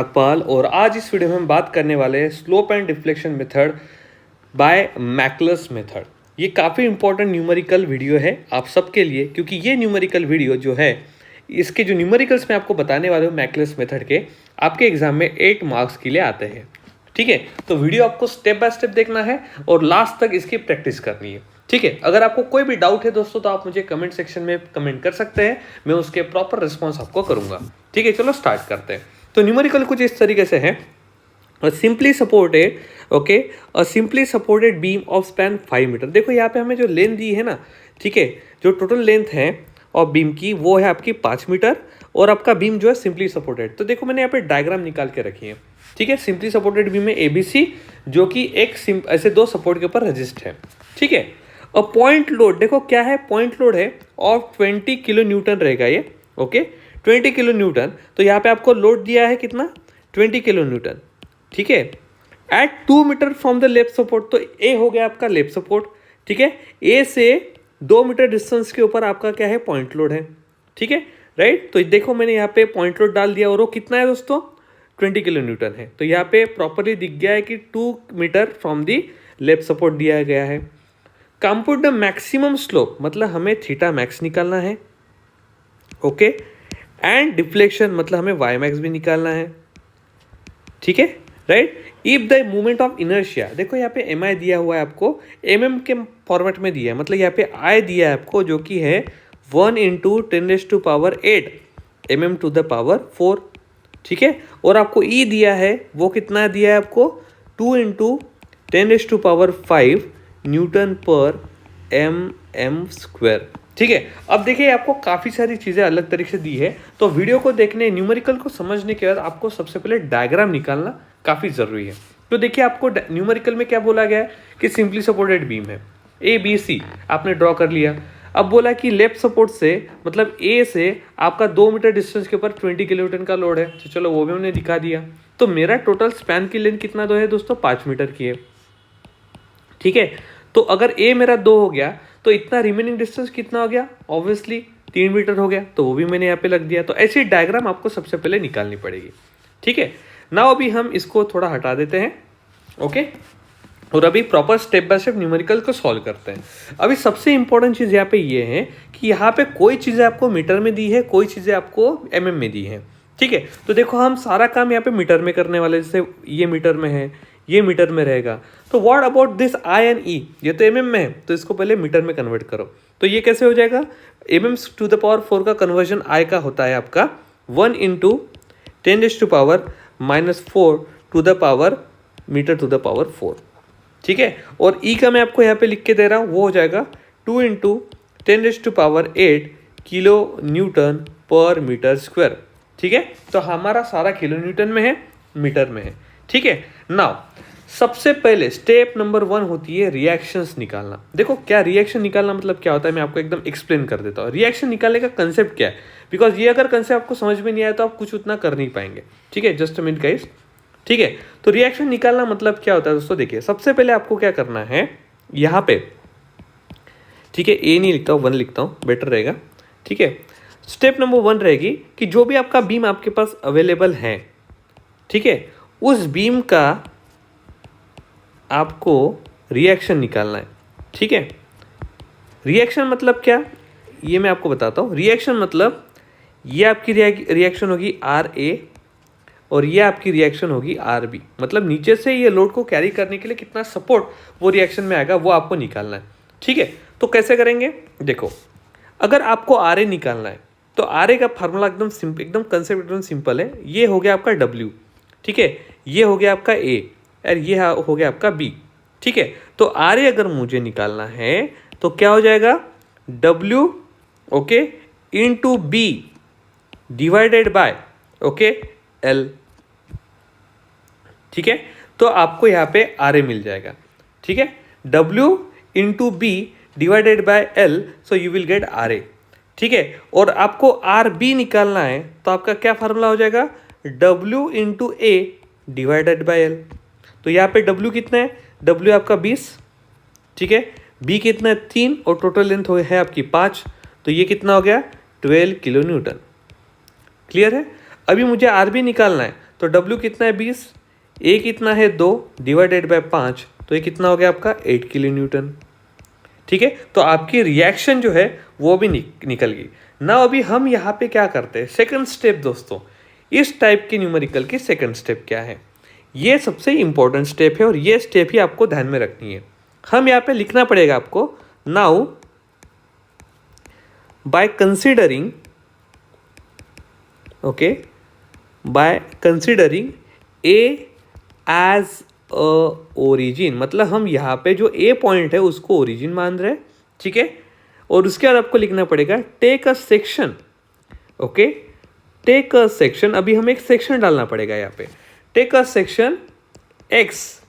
नागपाल और आज इस वीडियो में हम बात करने वाले हैं slope and deflection method by Macaulay's method. ये काफ़ी इंपॉर्टेंट न्यूमेरिकल वीडियो है आप सबके लिए, क्योंकि ये न्यूमेरिकल वीडियो जो है इसके जो न्यूमेरिकल्स मैं आपको बताने वाला हूँ मैकलस मेथड के, आपके एग्जाम में 8 मार्क्स के लिए आते हैं। ठीक है, तो वीडियो आपको स्टेप बाय स्टेप देखना है और लास्ट तक इसकी प्रैक्टिस करनी है। ठीक है, अगर आपको कोई भी डाउट है दोस्तों तो आप मुझे कमेंट सेक्शन में कमेंट कर सकते हैं, मैं उसके प्रॉपर रिस्पॉन्स आपको करूंगा। ठीक है, चलो स्टार्ट करते हैं। तो न्यूमेरिकल कुछ इस तरीके से है, simply supported beam of span 5 metre. देखो यहाँ पे हमें जो लेंथ दी है ना, ठीक है, जो टोटल लेंथ है ऑफ बीम की वो है आपकी 5 मीटर और आपका बीम जो है सिंपली सपोर्टेड। तो देखो मैंने यहाँ पे डायग्राम निकाल के रखी है। ठीक है, सिंपली सपोर्टेड बीम में ABC जो कि एक ऐसे दो सपोर्ट के ऊपर रजिस्ट है। ठीक है, और पॉइंट लोड देखो क्या है, पॉइंट लोड है ऑफ 20 किलो न्यूटन रहेगा ये। Okay, 20 kilo Newton. तो यहाँ पे आपको लोड दिया है कितना, 20 किलो न्यूटन। ठीक है, at 2 metre from the left support. तो ए हो गया आपका लेफ्ट सपोर्ट। ठीक है, ए से 2 मीटर डिस्टेंस के ऊपर आपका क्या है, पॉइंट लोड है। ठीक है, राइट। तो देखो मैंने यहाँ पे पॉइंट लोड डाल दिया और वो कितना है दोस्तों, 20 किलो न्यूटन है। तो यहाँ पे प्रॉपरली दिख गया है कि 2 metre from the left support दिया गया है। कंप्यूट द मैक्सिमम स्लोप, मतलब हमें थीटा मैक्स निकालना है। ओके, एंड डिफ्लेक्शन मतलब हमें वाई मैक्स भी निकालना है। ठीक है, right. If the movement of inertia, देखो यहाँ पे एम आई दिया हुआ है आपको, के फॉर्मेट में दिया है, मतलब यहाँ पे आई दिया है आपको जो कि है 1 × 10⁸ mm² 4। ठीक है, और आपको ई दिया है वो कितना दिया है आपको, 2 × 10⁵ Nm²। ठीक है, अब देखिए आपको काफ़ी सारी चीज़ें अलग तरीके से दी है, तो वीडियो को देखने, न्यूमेरिकल को समझने के बाद आपको सबसे पहले डायग्राम निकालना काफ़ी ज़रूरी है। तो देखिए आपको न्यूमेरिकल में क्या बोला गया है कि सिंपली सपोर्टेड बीम है ABC, आपने ड्रॉ कर लिया। अब बोला कि लेफ्ट सपोर्ट से मतलब A से आपका 2 मीटर डिस्टेंस के ऊपर 20 किलो न्यूटन का लोड है। तो चलो वो भी हमने दिखा दिया। तो मेरा टोटल स्पैन की लेंथ कितना दो है दोस्तों, 5 मीटर की है। ठीक है, तो अगर A मेरा 2 हो गया तो इतना रिमेनिंग डिस्टेंस कितना हो गया, ऑब्वियसली 3 मीटर हो गया। तो वो भी मैंने यहाँ पे लग दिया। तो ऐसी डायग्राम आपको सबसे पहले निकालनी पड़ेगी। ठीक है, नाउ अभी हम इसको थोड़ा हटा देते हैं। ओके, और अभी proper step by step numerical को सॉल्व करते हैं। अभी सबसे इंपॉर्टेंट चीज़ यहाँ पे ये है कि यहाँ पे कोई चीज़ें आपको मीटर में दी है, कोई चीज़ें आपको mm में दी है। ठीक है, तो देखो हम सारा काम यहाँ पे मीटर में करने वाले, जैसे ये मीटर में है, ये मीटर में रहेगा। तो what about this I and E, ये तो mm में है, तो इसको पहले मीटर में कन्वर्ट करो। तो ये कैसे हो जाएगा, mm² का कन्वर्जन I का होता है आपका 1 × 10⁻⁻4 m²⁴ ठीक है, और E का मैं आपको यहाँ पे लिख के दे रहा हूँ, वो हो जाएगा 2 × 10⁸ किलो न्यूटन पर मीटर स्क्वायर। ठीक है, तो हमारा सारा किलो न्यूटन में है, मीटर में है। ठीक है, नाउ सबसे पहले स्टेप नंबर 1 होती है रिएक्शंस निकालना। देखो क्या रिएक्शन निकालना मतलब क्या होता है, मैं आपको एकदम एक्सप्लेन कर देता हूँ। रिएक्शन निकालने का कंसेप्ट क्या है, बिकॉज ये अगर कंसेप्ट आपको समझ में नहीं आया तो आप कुछ उतना कर नहीं पाएंगे। ठीक है, जस्ट अ मिनट गाइस। ठीक है, तो रिएक्शन निकालना मतलब क्या होता है दोस्तों, देखिए सबसे पहले आपको क्या करना है यहाँ पे, ठीक है, A नहीं लिखता हूँ, 1 लिखता हूँ, बेटर रहेगा। ठीक है, स्टेप नंबर 1 रहेगी कि जो भी आपका बीम आपके पास अवेलेबल है, ठीक है, उस बीम का आपको रिएक्शन निकालना है। ठीक है, रिएक्शन मतलब क्या, ये मैं आपको बताता हूँ। रिएक्शन मतलब ये आपकी रिएक्शन होगी RA और ये आपकी रिएक्शन होगी RB, मतलब नीचे से ये लोड को कैरी करने के लिए कितना सपोर्ट वो रिएक्शन में आएगा, वो आपको निकालना है। ठीक है, तो कैसे करेंगे, देखो अगर आपको RA निकालना है तो RA का फार्मूला एकदम कंसेप्ट एकदम सिंपल है। ये हो गया आपका W, ठीक है, ये हो गया आपका A और ये हो गया आपका B। ठीक है, तो RA अगर मुझे निकालना है तो क्या हो जाएगा, W okay into B divided by okay L। ठीक है, तो आपको यहाँ पे RA मिल जाएगा। ठीक है, W into B divided by L, so you will get RA। ठीक है, और आपको RB निकालना है तो आपका क्या फार्मूला हो जाएगा, W into A divided by L। तो यहाँ पे W कितना है, W आपका 20, ठीक है, B कितना है 3 और टोटल लेंथ है आपकी 5, तो ये कितना हो गया 12 किलो न्यूटन। क्लियर है। अभी मुझे RB निकालना है तो W कितना है 20, A कितना है 2 डिवाइडेड बाय 5, तो ये कितना हो गया आपका 8 किलो न्यूटन। ठीक है, तो आपकी रिएक्शन जो है वो भी निकल गई ना। अभी हम यहाँ पे क्या करते हैं, सेकंड स्टेप दोस्तों, इस टाइप के न्यूमेरिकल की सेकंड स्टेप क्या है, ये सबसे इंपॉर्टेंट स्टेप है और ये स्टेप ही आपको ध्यान में रखनी है। हम यहाँ पे लिखना पड़ेगा आपको, now by considering, okay, by considering A as a origin, मतलब हम यहाँ पे जो ए पॉइंट है उसको ओरिजिन मान रहे हैं। ठीक है, और उसके बाद आपको लिखना पड़ेगा take a section, okay, take a section, अभी हमें एक सेक्शन डालना पड़ेगा यहाँ पे, टेक अ सेक्शन एक्स।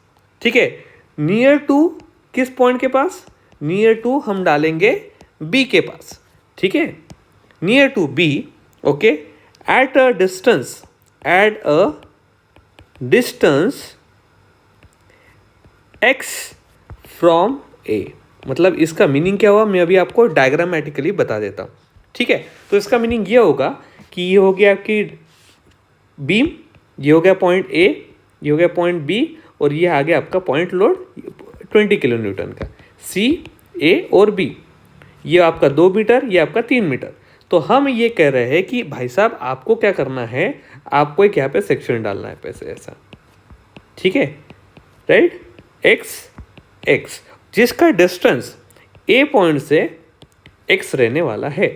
ठीक है, नियर टू किस पॉइंट के पास, नियर टू हम डालेंगे बी के पास। ठीक है, near to B, okay, at a distance, at a distance x from a, मतलब इसका मीनिंग क्या हुआ, मैं अभी आपको डायग्रामेटिकली बता देता हूँ। ठीक है, तो इसका मीनिंग ये होगा कि ये हो गया आपकी बीम, ये हो गया पॉइंट A, ये हो गया पॉइंट B, और ये आ गया आपका पॉइंट लोड 20 किलो न्यूटन का, C, A और B, ये आपका 2 मीटर, ये आपका 3 मीटर। तो हम ये कह रहे हैं कि भाई साहब आपको क्या करना है, आपको एक यहाँ पे सेक्शन डालना है पैसे ऐसा। ठीक है, राइट, x जिसका डिस्टेंस A पॉइंट से x रहने वाला है।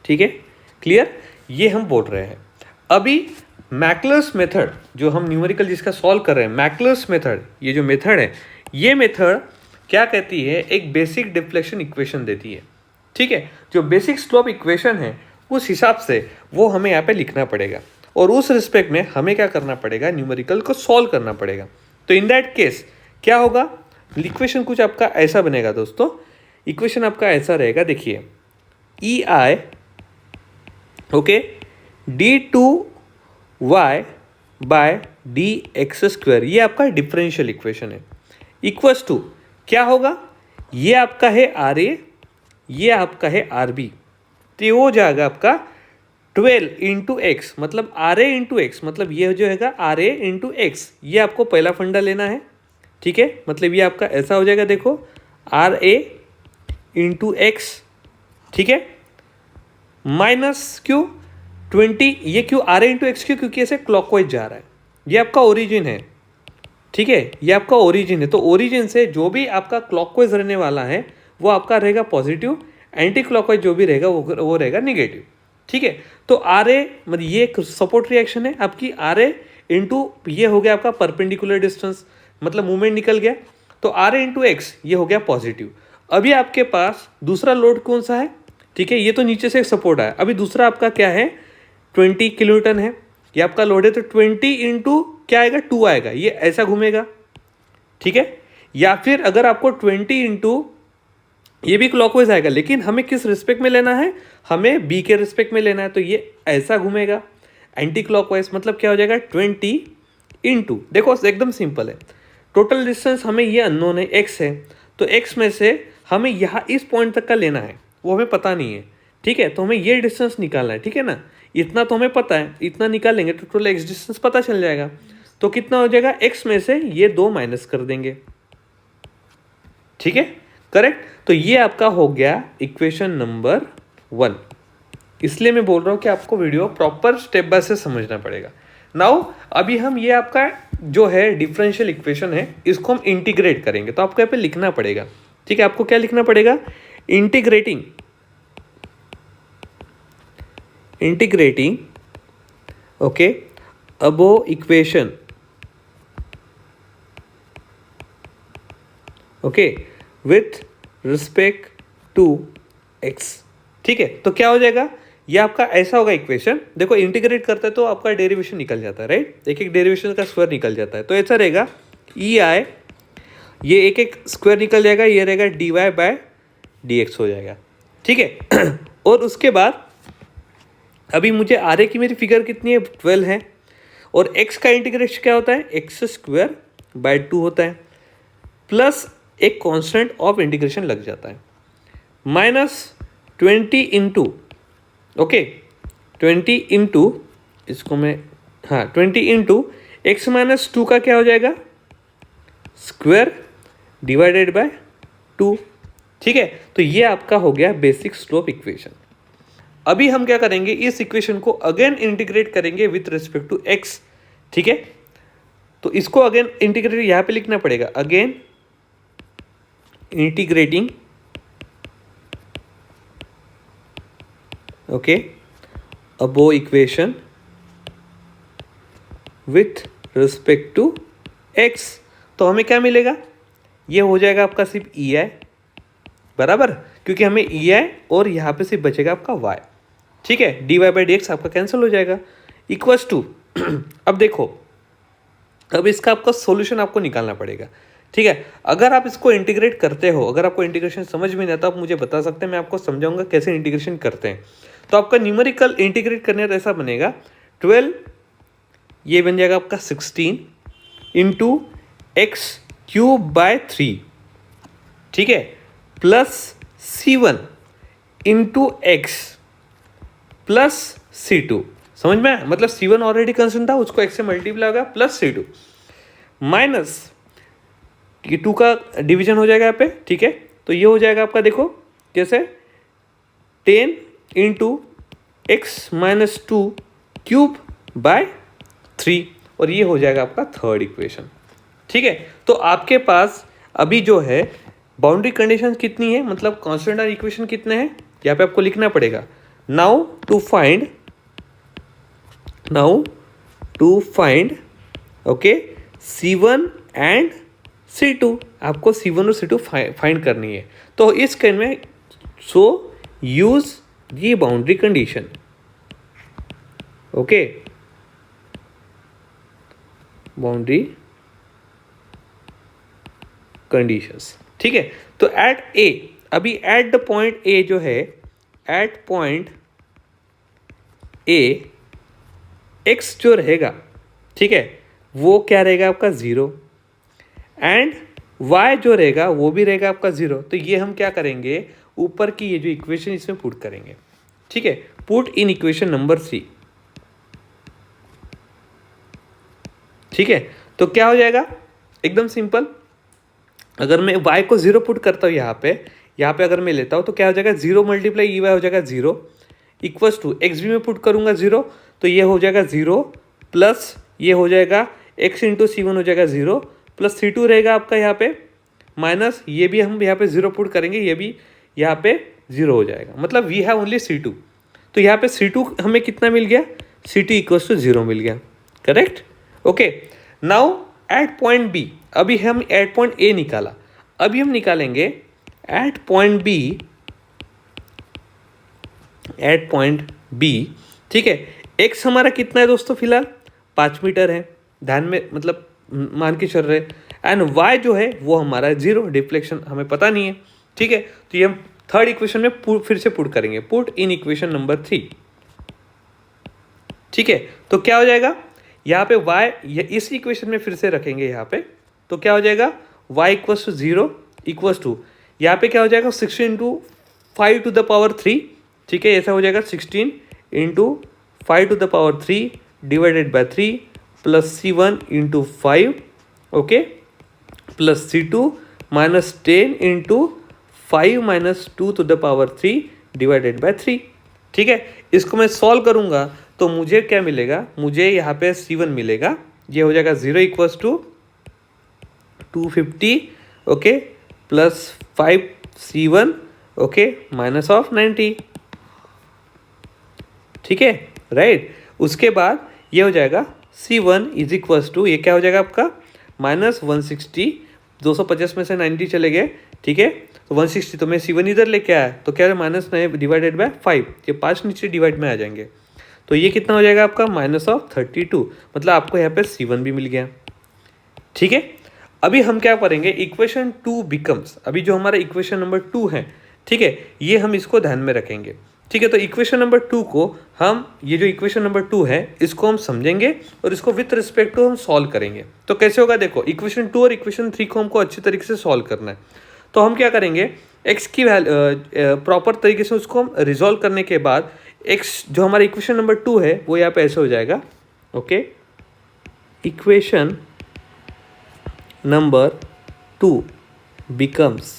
ठीक है, क्लियर, ये हम बोल रहे हैं। अभी मैक्लर्स मेथड जो हम न्यूमेरिकल जिसका सॉल्व कर रहे हैं, मैक्लर्स मेथड, ये जो मेथड है, ये मेथड क्या कहती है, एक बेसिक डिफ्लेक्शन इक्वेशन देती है। ठीक है, जो बेसिक स्लोप इक्वेशन है उस हिसाब से वो हमें यहाँ पे लिखना पड़ेगा, और उस रिस्पेक्ट में हमें क्या करना पड़ेगा, न्यूमेरिकल को सॉल्व करना पड़ेगा। तो इन दैट केस क्या होगा, इक्वेशन कुछ आपका ऐसा बनेगा दोस्तों, इक्वेशन आपका ऐसा रहेगा, देखिए E I, okay, d2y by D X square, ये आपका डिफरेंशियल इक्वेशन है, इक्वल्स टू क्या होगा, ये आपका है आर ए, ये आपका है आर बी, तो ये हो जाएगा आपका 12 इंटू एक्स, मतलब आर ए इंटू एक्स, मतलब ये जो है आर ए इंटू एक्स, ये आपको पहला फंडा लेना है। ठीक है, मतलब ये आपका ऐसा हो जाएगा, देखो आर ए इंटू एक्स, ठीक है, माइनस क्यों 20, ये क्यों आर ए इंटू एक्स क्यों, क्योंकि ऐसे क्लॉकवाइज जा रहा है, ये आपका ओरिजिन है। ठीक है, ये आपका ओरिजिन है, तो ओरिजिन से जो भी आपका क्लॉकवाइज रहने वाला है वो आपका रहेगा पॉजिटिव, एंटी क्लॉकवाइज जो भी रहेगा वो रहेगा निगेटिव। ठीक है, तो आर ए मतलब ये एक सपोर्ट रिएक्शन है आपकी, आर ए इंटू ये हो गया आपका परपेंडिकुलर डिस्टेंस, मतलब मूवमेंट निकल गया, तो आर ए इंटू एक्स ये हो गया पॉजिटिव। अभी आपके पास दूसरा लोड कौन सा है, ठीक है, ये तो नीचे से सपोर्ट आया, अभी दूसरा आपका क्या है 20 किलो न्यूटन है, ये आपका लोड है, तो 20 इंटू क्या आएगा 2 आएगा, ये ऐसा घूमेगा। ठीक है, या फिर अगर आपको 20 इंटू ये भी क्लॉकवाइज आएगा, लेकिन हमें किस रिस्पेक्ट में लेना है, हमें बी के रिस्पेक्ट में लेना है, तो ये ऐसा घूमेगा एंटी क्लॉकवाइज, मतलब क्या हो जाएगा 20 इंटू, देखो एकदम सिंपल है, टोटल डिस्टेंस हमें ये अननोन है एक्स है, तो एक्स में से हमें यहाँ इस पॉइंट तक का लेना है, वो हमें पता नहीं है। ठीक है, तो हमें ये डिस्टेंस निकालना है। ठीक है ना, इतना तो हमें पता है, इतना निकालेंगे तो टोटल एक्स डिस्टेंस पता चल जाएगा, तो कितना हो जाएगा, एक्स में से ये 2 माइनस कर देंगे। ठीक है, करेक्ट, तो ये आपका हो गया इक्वेशन नंबर 1। इसलिए मैं बोल रहा हूँ कि आपको video proper step by step समझना पड़ेगा। नाउ अभी हम ये आपका जो है डिफरेंशियल इक्वेशन है, इसको हम इंटीग्रेट करेंगे, तो आपको यहाँ पे लिखना पड़ेगा। ठीक है, आपको क्या लिखना पड़ेगा, integrating okay above equation, okay, with respect to x. ठीक है, तो क्या हो जाएगा, ये आपका ऐसा होगा इक्वेशन, देखो इंटीग्रेट करता है तो आपका डेरिवेशन निकल जाता है, राइट, एक एक डेरिवेशन का स्क्वायर निकल जाता है, तो ऐसा रहेगा ई आई, ये एक एक स्क्वायर निकल जाएगा, ये रहेगा d y by D x हो जाएगा। ठीक है, और उसके बाद अभी मुझे आर ए की मेरी फिगर कितनी है 12 है, और एक्स का इंटीग्रेशन क्या होता है, एक्स स्क्वायर बाय 2 होता है, प्लस एक कांस्टेंट ऑफ इंटीग्रेशन लग जाता है, माइनस 20 इंटू, ओके 20 इंटू, इसको मैं हाँ 20 इंटू एक्स माइनस 2 का क्या हो जाएगा, स्क्वायर डिवाइडेड बाय 2। ठीक है, तो ये आपका हो गया बेसिक स्लोप इक्वेशन। अभी हम क्या करेंगे, इस इक्वेशन को अगेन इंटीग्रेट करेंगे विथ रिस्पेक्ट टू एक्स। ठीक है, तो इसको अगेन इंटीग्रेट यहां पे लिखना पड़ेगा, again integrating okay above equation with respect to x. तो हमें क्या मिलेगा, ये हो जाएगा आपका सिर्फ ई आई बराबर, क्योंकि हमें ई आई और यहाँ पे सिर्फ बचेगा आपका वाई। ठीक है, d Y by D x आपका कैंसिल हो जाएगा, इक्वल्स टू अब देखो, अब इसका आपका सॉल्यूशन आपको निकालना पड़ेगा। ठीक है, अगर आप इसको इंटीग्रेट करते हो, अगर आपको इंटीग्रेशन समझ में नहीं आता, आप मुझे बता सकते हैं, मैं आपको समझाऊंगा कैसे इंटीग्रेशन करते हैं। तो आपका न्यूमेरिकल इंटीग्रेट करने का ऐसा बनेगा 12, ये बन जाएगा आपका 16 इंटू एक्स क्यूब बाय 3। ठीक है, plus C1 into x plus C2। समझ में आया, मतलब C1 ऑलरेडी कंस्टेंट था, उसको x से मल्टीप्लाई होगा प्लस C2 माइनस ये 2 का डिवीजन हो जाएगा यहाँ पे। ठीक है, तो ये हो जाएगा आपका, देखो कैसे, 10 into x minus 2 cube by 3, और ये हो जाएगा आपका थर्ड इक्वेशन। ठीक है, तो आपके पास अभी जो है बाउंड्री कंडीशन कितनी है, मतलब कांस्टेंट और इक्वेशन कितने हैं, यहाँ पे आपको लिखना पड़ेगा। Now to find okay C1 and C2, आपको C1 और C2 फाइंड करनी है। तो इस केस में सो यूज ये boundary condition. Okay, boundary conditions. ठीक है, तो एट ए, अभी एट द पॉइंट ए जो है, एट पॉइंट ए एक्स जो रहेगा, ठीक है, वो क्या रहेगा आपका 0, एंड वाई जो रहेगा वो भी रहेगा आपका 0। तो ये हम क्या करेंगे, ऊपर की ये जो इक्वेशन इसमें पुट करेंगे। ठीक है, पुट इन इक्वेशन नंबर 3। ठीक है, तो क्या हो जाएगा, एकदम सिंपल, अगर मैं y को 0 पुट करता हूँ यहाँ पे अगर मैं लेता हूँ तो क्या हो जाएगा, 0 मल्टीप्लाई ई वाई हो जाएगा 0 इक्वल्स टू एक्स भी में पुट करूँगा 0, तो ये हो जाएगा 0 प्लस ये हो जाएगा x इंटू C1 हो जाएगा 0 प्लस C2 रहेगा आपका यहाँ पे माइनस, ये भी हम यहाँ पे 0 पुट करेंगे, ये भी यहाँ पे 0 हो जाएगा, मतलब वी हैव ओनली C2। तो यहाँ पे C2 हमें कितना मिल गया, C2 इक्वल्स टू 0 मिल गया, correct. Okay, now at point B, अभी हम एट पॉइंट ए निकाला, अभी हम निकालेंगे एट पॉइंट बी। ठीक है, एक्स हमारा कितना है दोस्तों, फिलहाल 5 मीटर है, ध्यान में मतलब मान के चल रहे, एंड वाई जो है वो हमारा 0, डिफ्लेक्शन हमें पता नहीं है। ठीक है, तो ये हम थर्ड इक्वेशन में फिर से पुट करेंगे, पुट इन इक्वेशन नंबर 3। ठीक है, तो क्या हो जाएगा, यहाँ पे y इस इक्वेशन में फिर से रखेंगे यहाँ पे, तो क्या हो जाएगा, y equals to 0 equals to, यहाँ पे क्या हो जाएगा 16 इंटू 5 टू द पावर 3। ठीक है, ऐसा हो जाएगा 16 into 5 to the power 3 divided by 3 plus C1 into 5 okay plus C2 minus 10 into 5 minus 2 to the power 3 divided by 3। ठीक है, इसको मैं सॉल्व करूंगा तो मुझे क्या मिलेगा, मुझे यहाँ पे C1 मिलेगा, ये हो जाएगा 0 equals to 250 okay plus 5 C1 okay minus of 90। ठीक है, राइट, उसके बाद ये हो जाएगा C1 इज इक्वल्स टू, ये क्या हो जाएगा आपका माइनस 160, 250 में से 90 चले गए। ठीक है, तो 160, तो मैं C1 इधर लेके आया, तो क्या है माइनस डिवाइडेड बाय 5, ये 5 नीचे डिवाइड में आ जाएंगे, तो ये कितना हो जाएगा आपका माइनस ऑफ 32, मतलब आपको यहाँ पे C1 भी मिल गया। ठीक है, अभी हम क्या करेंगे, इक्वेशन 2 बिकम्स, अभी जो हमारा इक्वेशन नंबर 2 है, ठीक है, ये हम इसको ध्यान में रखेंगे। ठीक है, तो इक्वेशन नंबर 2 को हम, ये जो इक्वेशन नंबर 2 है इसको हम समझेंगे और इसको विथ रिस्पेक्ट टू हम सॉल्व करेंगे। तो कैसे होगा, देखो इक्वेशन 2 और इक्वेशन 3 को हमको अच्छी तरीके से सॉल्व करना है। तो हम क्या करेंगे, एक्स की प्रॉपर तरीके से उसको हम रिजॉल्व करने के बाद एक्स जो हमारा इक्वेशन नंबर 2 है वो यहाँ पे ऐसे हो जाएगा ओके इक्वेशन नंबर 2 बिकम्स,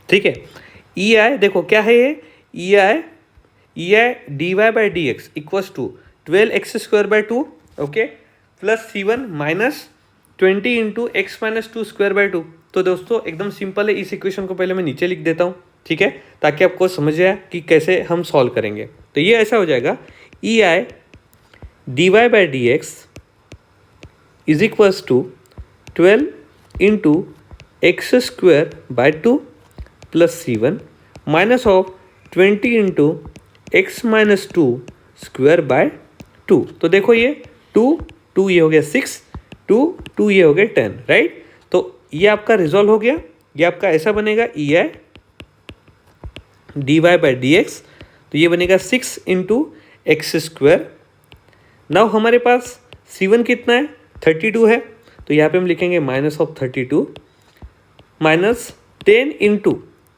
ठीक है, ई आई देखो क्या है ये, E I D Y by D X equals to 12x² 2, okay, plus C1 minus 20 into x minus 2 square by 2। तो दोस्तों एकदम सिंपल है, इस इक्वेशन को पहले मैं नीचे लिख देता हूँ, ठीक है, ताकि आपको समझ आए कि कैसे हम सॉल्व करेंगे। तो ये ऐसा हो जाएगा, E I D Y by D x is equals to 12 into x² by 2 plus C1 minus of 20 into x minus 2 square by 2। तो देखो ये 2 ये हो गया 6, 2 ये हो गया 10, राइट। तो ये आपका रिजॉल्व हो गया, ये आपका ऐसा बनेगा E I D Y by D X, तो ये बनेगा 6 इंटू x²। नाउ हमारे पास C1 कितना है, 32 है, तो यहाँ पे हम लिखेंगे माइनस ऑफ 32 माइनस 10 इंटू,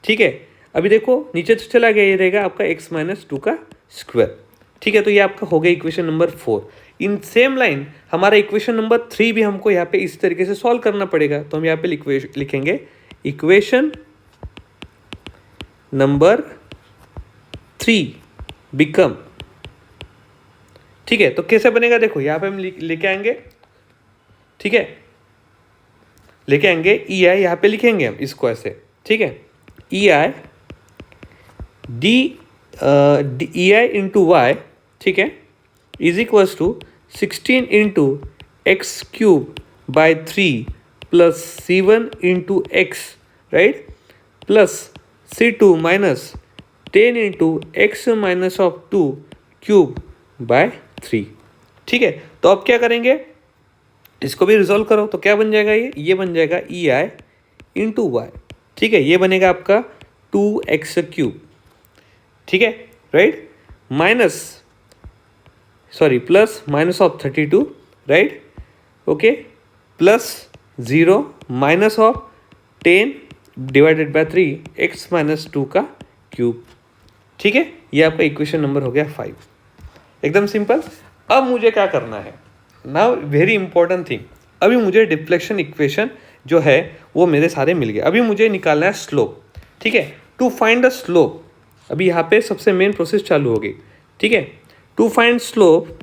ठीक है, अभी देखो नीचे तो चला गया, ये रहेगा आपका x माइनस 2 का स्क्वायर, ठीक है। तो ये आपका हो गया equation number 4। In same line हमारा इक्वेशन नंबर 3 भी हमको यहाँ पे इस तरीके से सॉल्व करना पड़ेगा। तो हम यहाँ पे लिखेंगे इक्वेशन नंबर 3 बिकम, ठीक है। तो कैसे बनेगा देखो, यहाँ पे हम लेके आएंगे, ठीक है, लेके आएंगे ई आई, यहाँ पे लिखेंगे हम इसको ऐसे, ठीक है, ई आई ई आई इंटू वाई, ठीक है, is equals to 16 into x³ by 3 plus C1 into x, right, plus C2 minus 10 into x minus of 2 cube by 3, ठीक है। तो अब क्या करेंगे, इसको भी रिजॉल्व करो, तो क्या बन जाएगा, ये बन जाएगा ई आई इंटू वाई, ठीक है, ये बनेगा आपका 2x³, ठीक है, right, plus minus of 32, right, okay, plus 0 minus of 10 divided by 3 x minus 2 का क्यूब, ठीक है। ये आपका इक्वेशन नंबर हो गया 5, एकदम सिंपल। अब मुझे क्या करना है, नाउ वेरी इंपॉर्टेंट थिंग, अभी मुझे डिफ्लेक्शन इक्वेशन जो है वो मेरे सारे मिल गए, अभी मुझे निकालना है स्लोप, ठीक है। टू फाइंड द स्लोप, अभी यहाँ पे सबसे मेन प्रोसेस चालू होगी, ठीक है। To find slope,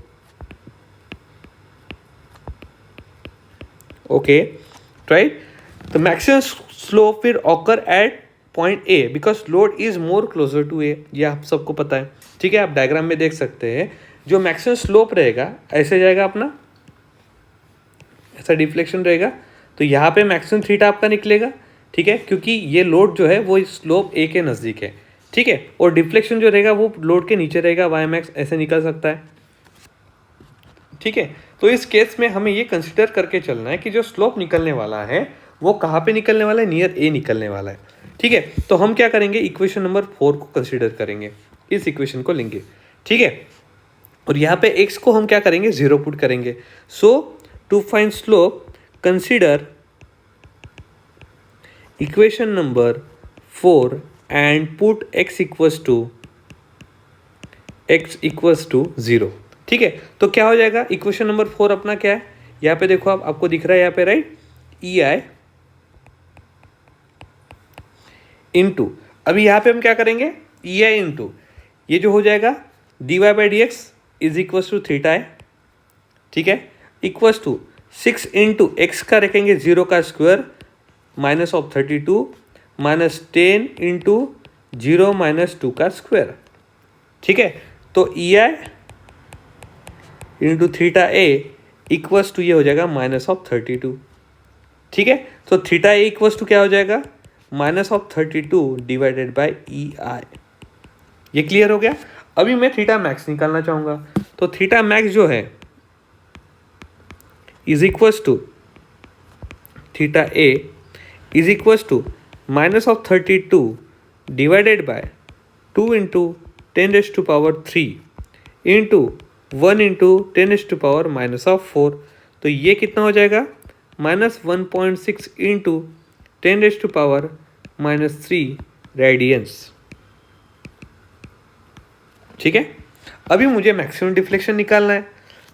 okay, right, the maximum slope will occur at point A because load is more closer to A, ये आप सबको पता है, ठीक है। आप डायग्राम में देख सकते हैं, जो मैक्सिमम स्लोप रहेगा ऐसे जाएगा अपना, ऐसा डिफ्लेक्शन रहेगा, तो यहाँ पे मैक्सिमम थीटा आपका निकलेगा, ठीक है, क्योंकि ये लोड जो है वो स्लोप ए के नज़दीक है, ठीक है, और डिफ्लेक्शन जो रहेगा वो लोड के नीचे रहेगा, वाई मैक्स ऐसे निकल सकता है, ठीक है। तो इस केस में हमें ये कंसिडर करके चलना है कि जो स्लोप निकलने वाला है वो कहाँ पे निकलने वाला है, नियर ए निकलने वाला है, ठीक है। तो हम क्या करेंगे, इक्वेशन नंबर 4 को कंसिडर करेंगे, इस इक्वेशन को लेंगे, ठीक है, और यहाँ पे x को हम क्या करेंगे, 0 पुट करेंगे। So to find slope consider equation number 4 and put x equals to 0, ठीक है। तो क्या हो जाएगा, इक्वेशन नंबर 4 अपना क्या है, यहाँ पे देखो आपको दिख रहा है यहाँ पे, राइट, ई आई इंटू, अभी यहाँ पे हम क्या करेंगे, ई आई इंटू, ये जो हो जाएगा d Y by D x is equals to theta है, ठीक है, इक्वल्स टू 6 इंटू एक्स का रखेंगे 0 का square minus of 32 minus 10 into 0 minus 2 का स्क्वायर, ठीक है। तो E I into theta A equals to ये हो जाएगा माइनस ऑफ 32, ठीक है। तो थीटा ए इक्वल्स टू क्या हो जाएगा, माइनस ऑफ 32 डिवाइडेड बाय ई आई, ये क्लियर हो गया। अभी मैं थीटा मैक्स निकालना चाहूँगा, तो थीटा मैक्स जो है is equals to theta A is equals to minus of 32 divided by 2 into 10⁻³ into 1 into 10⁻⁻4। तो ये कितना हो जाएगा, माइनस 1.6 इंटू 10⁻³ रेडियंस, ठीक है। अभी मुझे मैक्सिमम डिफ्लेक्शन निकालना है,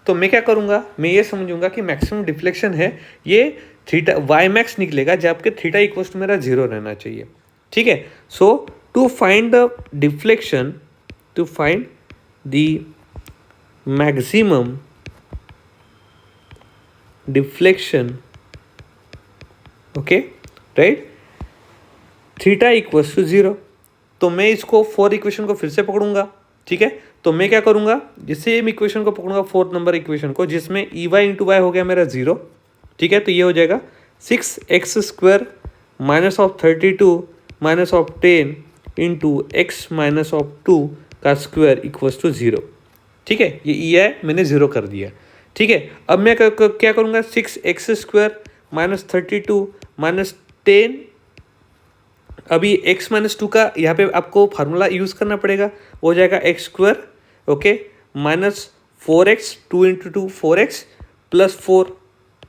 तो मैं क्या करूँगा, मैं ये समझूंगा कि मैक्सिमम डिफ्लेक्शन है ये थीटा वाई मैक्स निकलेगा, जबकि थीटा इक्वल्स टू मेरा 0 रहना चाहिए। ठीक है, so to find the deflection, to find the maximum deflection, okay right, theta equals to 0। तो मैं इसको 4 इक्वेशन को फिर से पकड़ूंगा। ठीक है, तो मैं क्या करूंगा, सेम इक्वेशन को पकड़ूंगा, 4th नंबर इक्वेशन को, जिसमें ई वाई इंटू वाई हो गया मेरा 0। ठीक है, तो ये हो जाएगा 6x² minus of 32 minus of 10 into x minus of 2 का स्क्वायर इक्वल्स टू 0। ठीक है, ये ई है, मैंने 0 कर दिया। ठीक है, अब मैं क्या करूँगा, 6x² माइनस 32 माइनस 10, अभी x माइनस 2 का यहाँ पे आपको फार्मूला यूज़ करना पड़ेगा, हो जाएगा x², okay, minus 4x, 2 into 2 4x plus 4,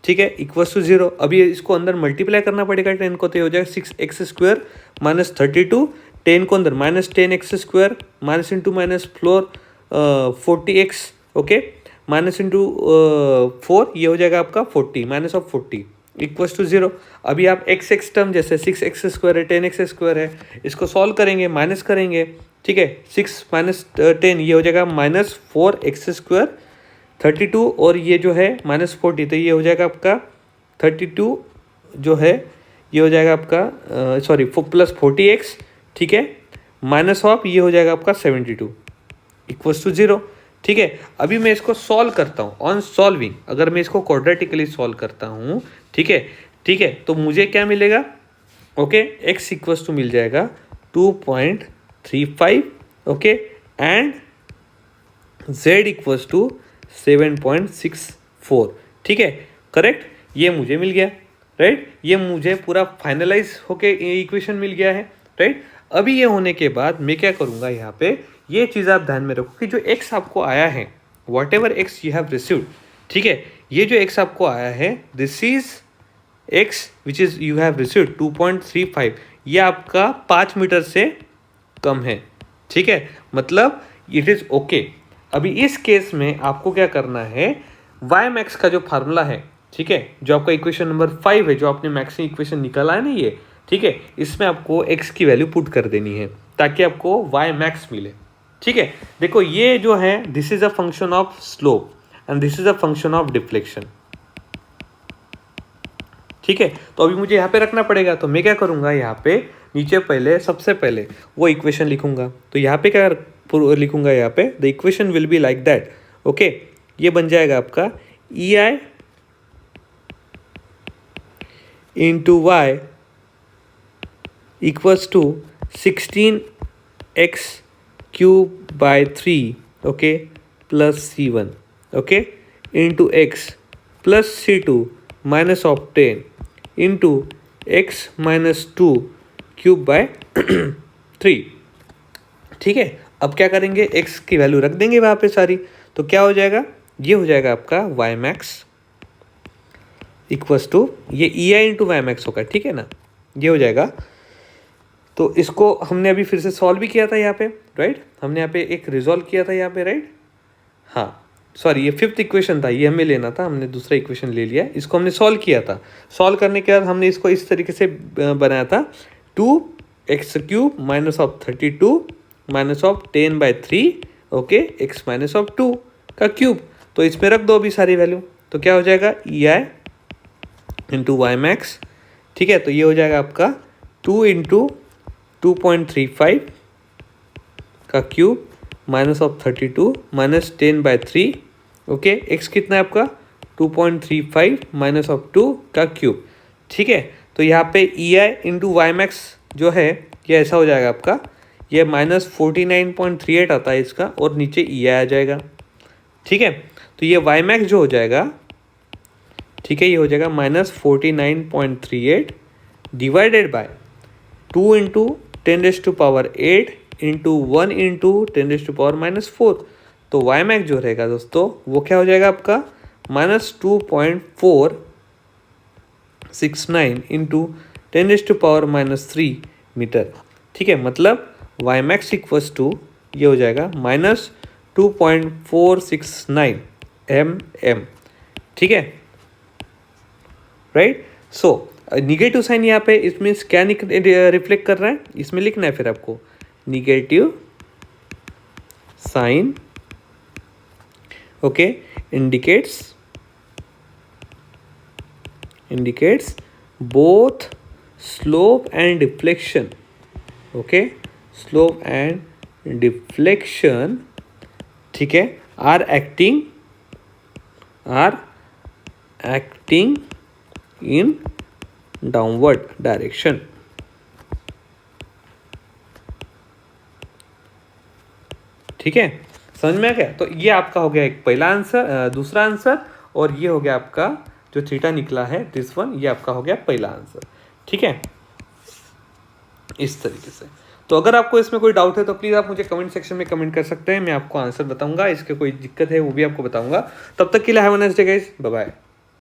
ठीक है, इक्वल्स टू 0। अभी इसको अंदर मल्टीप्लाई करना पड़ेगा 10 को, तो ये हो जाएगा 6x² माइनस 32, 10 को अंदर minus 10x² minus into minus 40x, okay, minus into 4, ये हो जाएगा आपका 40 माइनस ऑफ 40 इक्वल्स टू 0। अभी आप x टर्म जैसे 6x² है 10x² है, इसको सॉल्व करेंगे, माइनस करेंगे। ठीक है, 6 माइनस 10 ये हो जाएगा माइनस 4x² 32, और ये जो है माइनस 40, तो ये हो जाएगा आपका 32 जो है, ये हो जाएगा आपका सॉरी प्लस 40x, ठीक है, माइनस ऑफ ये हो जाएगा आपका 72 इक्वल्स टू 0। ठीक है, अभी मैं इसको सॉल्व करता हूँ, ऑन सॉल्विंग अगर मैं इसको क्वाड्रेटिकली सॉल्व करता हूँ, ठीक है, ठीक है, तो मुझे क्या मिलेगा, ओके, x इक्वल्स टू मिल जाएगा 2.35, okay, and z equals to 7.64। ठीक है, करेक्ट, ये मुझे मिल गया, राइट, ये मुझे पूरा फाइनलाइज होके इक्वेशन मिल गया है, राइट। अभी ये होने के बाद मैं क्या करूँगा, यहाँ पे ये चीज़ आप ध्यान में रखो कि जो x आपको आया है, what ever x you have received, ठीक है, ये जो x आपको आया है, this is x which is you have received 2.35, ये आपका 5 मीटर से कम है। ठीक है, मतलब इट इज़ ओके। अभी इस केस में आपको क्या करना है, वाई मैक्स का जो फार्मूला है, ठीक है, जो आपका इक्वेशन नंबर 5 है, जो आपने मैक्सिमम इक्वेशन निकाला है ना ये, ठीक है, इसमें आपको x की वैल्यू पुट कर देनी है ताकि आपको वाई मैक्स मिले। ठीक है, देखो ये जो है, this is a function of slope and this is a function of deflection. ठीक है, तो अभी मुझे यहाँ पे रखना पड़ेगा, तो मैं क्या करूँगा, यहाँ पे नीचे पहले सबसे पहले वो इक्वेशन लिखूंगा। तो यहाँ पे क्या लिखूंगा, यहाँ पे the equation will be like that, okay, ये बन जाएगा आपका E I into Y equals to 16x³ okay, plus C1, okay, into x plus C2 minus of 10 into x minus 2³ 3। ठीक है, अब क्या करेंगे, x की वैल्यू रख देंगे वहाँ पे सारी, तो क्या हो जाएगा, ये हो जाएगा आपका वाई मैक्स इक्वल्स टू, ये E I into Y max होगा, ठीक है ना, ये हो जाएगा। तो इसको हमने अभी फिर से सॉल्व भी किया था यहाँ पे, राइट, हमने यहाँ पे एक रिजॉल्व किया था यहाँ पे, राइट, हाँ सॉरी, ये 5th इक्वेशन था, ये हमें लेना था, हमने दूसरा इक्वेशन ले लिया, इसको हमने सॉल्व किया था। सॉल्व करने के बाद हमने इसको इस तरीके से बनाया था, 2x³ minus of 32 minus of 10/3, okay, x minus of 2 का क्यूब, तो इसमें रख दो अभी सारी वैल्यू, तो क्या हो जाएगा, E I into Y max. ठीक है, तो ये हो जाएगा आपका 2 इंटू 2.35 का cube minus of 32 minus 10/3, okay, x कितना है आपका 2.35 माइनस ऑफ 2 का क्यूब। ठीक है, तो यहाँ पे ई आई इंटू वाई मैक्स जो है, ये ऐसा हो जाएगा आपका, ये माइनस 49.38 आता है इसका, और नीचे ई आई आ जाएगा। ठीक है, तो ये वाई मैक्स जो हो जाएगा, ठीक है, ये हो जाएगा minus 49.38 divided by 2 into 10⁻8 into 1 into 10⁻⁻4। तो वाई मैक्स जो रहेगा दोस्तों, वो क्या हो जाएगा आपका, माइनस 2.469 इंटू 10⁻³ मीटर। ठीक है, मतलब वाई मैक्स इक्वल्स टू, ये हो जाएगा माइनस 2.469 mm, ठीक है, राइट। सो निगेटिव साइन यहाँ पे इसमें क्या रिफ्लेक्ट कर रहा है, इसमें लिखना है फिर आपको negative sign, okay, indicates both slope and deflection, okay, slope and deflection, ठीक है, are acting in downward direction, ठीक है, समझ में आ गया। तो ये आपका हो गया एक पहला आंसर, दूसरा आंसर, और ये हो गया आपका जो थीटा निकला है दिस वन, ये आपका हो गया पहला आंसर, ठीक है, इस तरीके से। तो अगर आपको इसमें कोई डाउट है तो प्लीज़ आप मुझे कमेंट सेक्शन में कमेंट कर सकते हैं, मैं आपको आंसर बताऊंगा, इसके कोई दिक्कत है वो भी आपको बताऊंगा। तब तक के लिए have a nice day guys, bye bye.